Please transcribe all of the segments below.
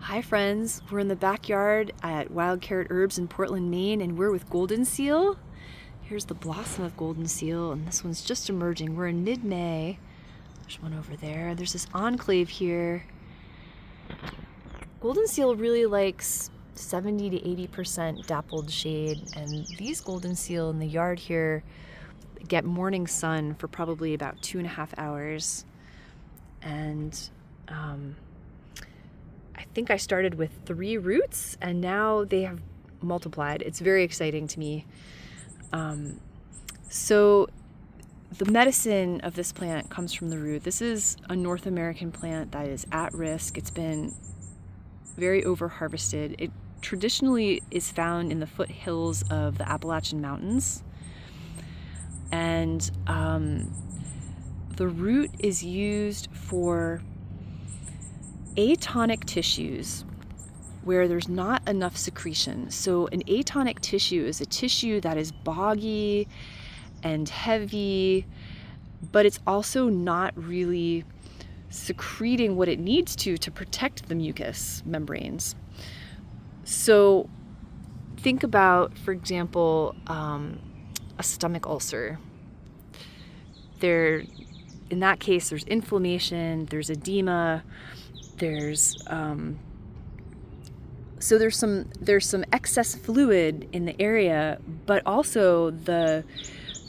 Hi friends, we're in the backyard at Wild Carrot Herbs in Portland, Maine, and we're with Goldenseal. Here's the blossom of Goldenseal, and this one's just emerging. We're in mid-May. There's one over there. There's this enclave here. Goldenseal really likes 70 to 80% dappled shade, and these Goldenseal in the yard here get morning sun for probably about 2.5 hours. And I think I started with 3 roots and now they have multiplied. It's very exciting to me. So the medicine of this plant comes from the root. This is a North American plant that is at risk. It's been very over harvested. It traditionally is found in the foothills of the Appalachian Mountains. And the root is used for atonic tissues where there's not enough secretion. So an atonic tissue is a tissue that is boggy and heavy, but it's also not really secreting what it needs to protect the mucous membranes. So think about, for example, a stomach ulcer. In that case, there's inflammation, there's edema, there's some excess fluid in the area, but also the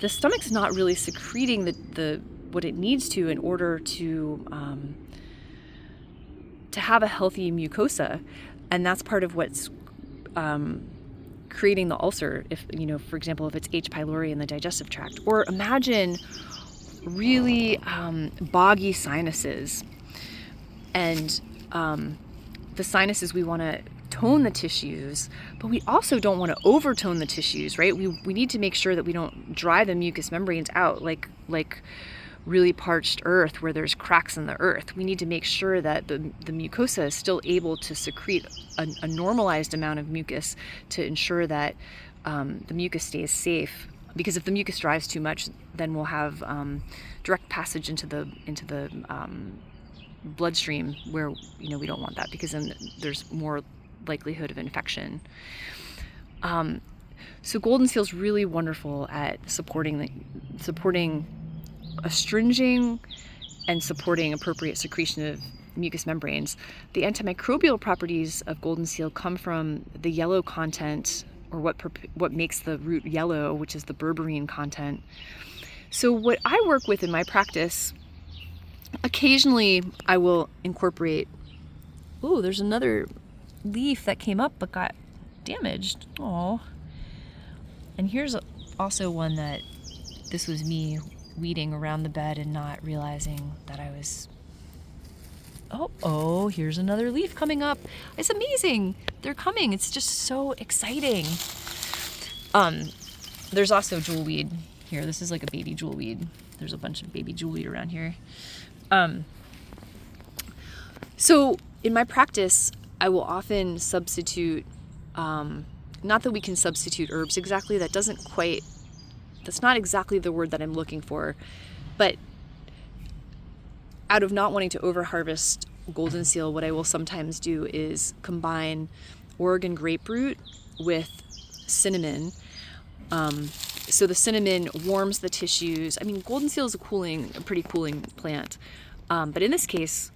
stomach's not really secreting the what it needs to in order to have a healthy mucosa, and that's part of what's creating the ulcer. If for example, if it's H. pylori in the digestive tract, or imagine really boggy sinuses. And the sinuses, we want to tone the tissues, but we also don't want to overtone the tissues, right? We need to make sure that we don't dry the mucous membranes out like really parched earth where there's cracks in the earth. We need to make sure that the mucosa is still able to secrete a normalized amount of mucus to ensure that the mucus stays safe. Because if the mucus dries too much, then we'll have direct passage into the bloodstream where we don't want that, because then there's more likelihood of infection. So Goldenseal is really wonderful at supporting astringing and supporting appropriate secretion of mucous membranes. The antimicrobial properties of Goldenseal come from the yellow content, or what makes the root yellow, which is the berberine content. So what I work with in my practice, occasionally I will incorporate, there's another leaf that came up but got damaged. Oh. And here's also one that this was me weeding around the bed and not realizing that I was, here's another leaf coming up. It's amazing. They're coming. It's just so exciting. There's also jewelweed here. This is like a baby jewelweed. There's a bunch of baby jewelweed around here. So in my practice, I will often substitute, not that we can substitute herbs exactly, that's not exactly the word that I'm looking for, but out of not wanting to overharvest Goldenseal, what I will sometimes do is combine Oregon grapefruit with cinnamon. So the cinnamon warms the tissues. I mean, Goldenseal is a pretty cooling plant. But in this case,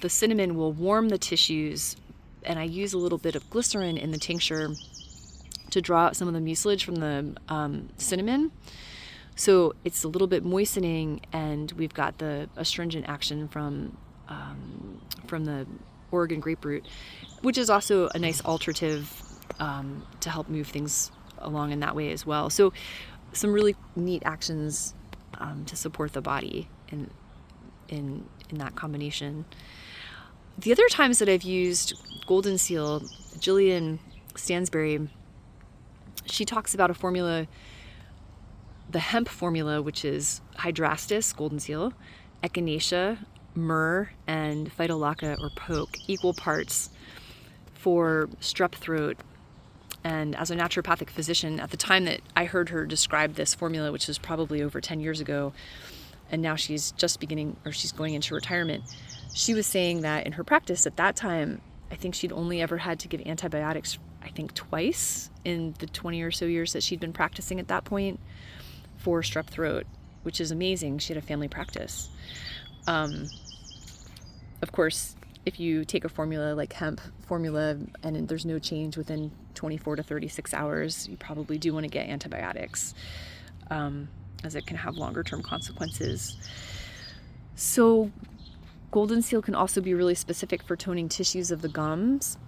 the cinnamon will warm the tissues, and I use a little bit of glycerin in the tincture to draw out some of the mucilage from the cinnamon. So it's a little bit moistening, and we've got the astringent action from the Oregon grapefruit, which is also a nice alterative to help move things along in that way as well. So some really neat actions to support the body in that combination. The other times that I've used Goldenseal, Jillian Stansberry, she talks about a formula, the hemp formula, which is Hydrastis, Goldenseal, echinacea, myrrh, and phytolacca or poke, equal parts for strep throat. And as a naturopathic physician, at the time that I heard her describe this formula, which was probably over 10 years ago, and now she's just she's going into retirement, she was saying that in her practice at that time, I think she'd only ever had to give antibiotics, I think twice in the 20 or so years that she'd been practicing at that point for strep throat, which is amazing. She had a family practice. Of course, if you take a formula like hemp formula and there's no change within 24 to 36 hours, you probably do want to get antibiotics, as it can have longer term consequences. So Goldenseal can also be really specific for toning tissues of the gums.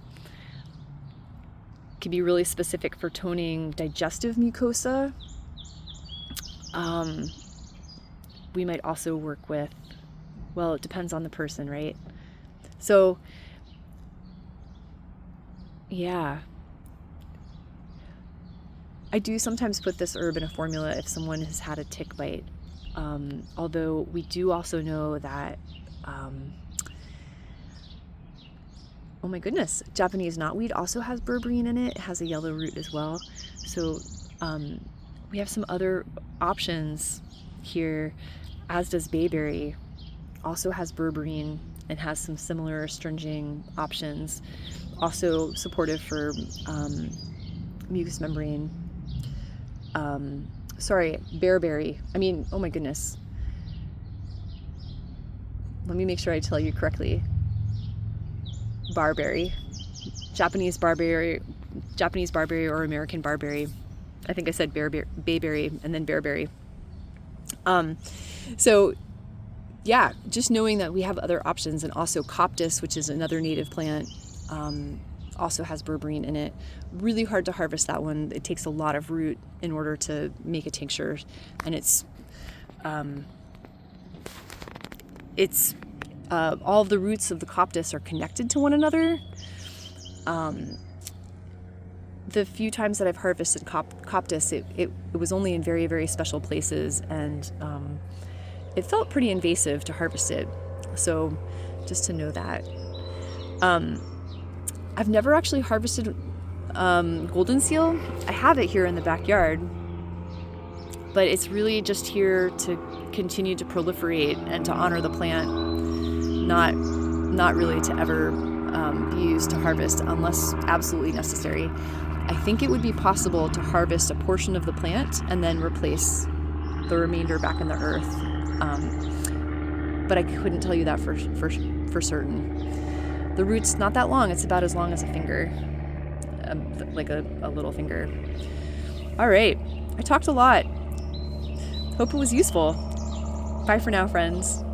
It can be really specific for toning digestive mucosa. We might also work with, well, it depends on the person, right? So, yeah. I do sometimes put this herb in a formula if someone has had a tick bite. Although we do also know that, oh my goodness, Japanese knotweed also has berberine in it. It has a yellow root as well. So we have some other options here, as does bayberry. Also has berberine and has some similar astringing options. Also supportive for mucous membrane. Bearberry. Oh my goodness. Let me make sure I tell you correctly. Barberry. Japanese barberry or American barberry. I think I said bayberry and then bearberry. So yeah, just knowing that we have other options, and also coptis, which is another native plant, also has berberine in it. Really hard to harvest that one. It takes a lot of root in order to make a tincture, and it's all of the roots of the coptis are connected to one another. The few times that I've harvested coptis, it was only in very, very special places, and it felt pretty invasive to harvest it. So just to know that. I've never actually harvested Goldenseal. I have it here in the backyard, but it's really just here to continue to proliferate and to honor the plant, not really to ever be used to harvest unless absolutely necessary. I think it would be possible to harvest a portion of the plant and then replace the remainder back in the earth, but I couldn't tell you that for certain. The root's not that long. It's about as long as a finger, like a little finger. All right, I talked a lot. Hope it was useful. Bye for now, friends.